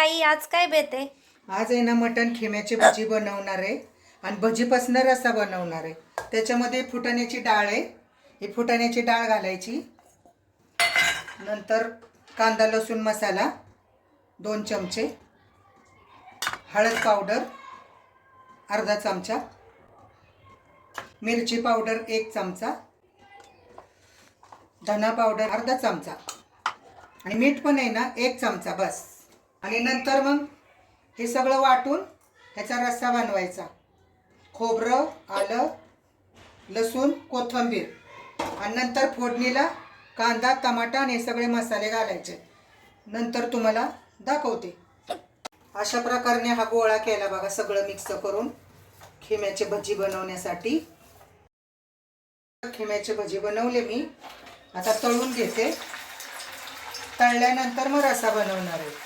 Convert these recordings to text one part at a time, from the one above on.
ताई, आज काय बेते? आज आहे ना मटण खिम्याची भजी बनवणार आहे आणि भजीपासून रस्सा बनवणार आहे. त्याच्यामध्ये फुटाण्याची डाळ आहे. ही फुटाण्याची डाळ घालायची. नंतर कांदा लसूण मसाला 2 चमचे, हळद पावडर अर्धा चमचा, मिरची पावडर 1 चमचा, धना पावडर अर्धा चमचा आणि मीठ पण आहे ना 1 चमचा बस. आणि नंतर मग हे सगळं वाटून ह्याचा रस्सा बनवायचा. खोबरं, आलं, लसूण, कोथिंबीर आणि नंतर फोडणीला कांदा, टमाटा आणि हे सगळे मसाले घालायचे. नंतर तुम्हाला दाखवते. अशा प्रकारे हा गोळा केला बघा, सगळं मिक्स करून खिम्याची भजी बनवण्यासाठी. खिम्याची भजी बनवले मी. आता तळून घेते. तळल्यानंतर मग रस्सा बनवणार आहे.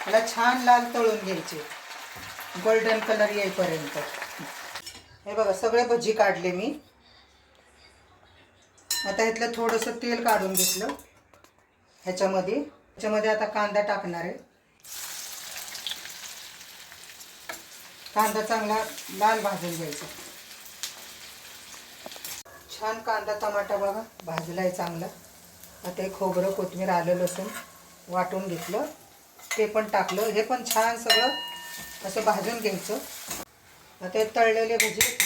मला छान लाल तळून घ्यायचे, गोल्डन कलर येईपर्यंत. हे बघा सगळे भजी काढले मी. आता ह्यातलं थोडंसं तेल काढून घेतलं. ह्याच्यामध्ये आता कांदा टाकणार आहे. कांदा चांगला लाल भाजून घ्यायचा. छान कांदा टमाटा बघा भाजलाय चांगला. आता हे खोबरं, कोथिंबीर, आलं, लसूण वाटून घेतलं, ते पण टाकलं. हे पण छान सगळं असं भाजून घ्यायचं. आता हे तळलेले भजी आहेत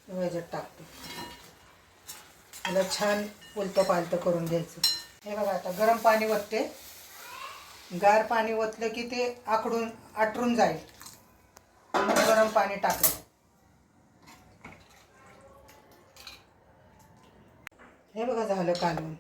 ना ह्याच्यात टाकतो. त्याला छान उलटं पालटं करून घ्यायचं. हे बघा आता गरम पाणी ओतते. गार पाणी ओतलं की ते आटरून जाईल. मग गरम पाणी टाकलं. हे बघा झालं कालवून.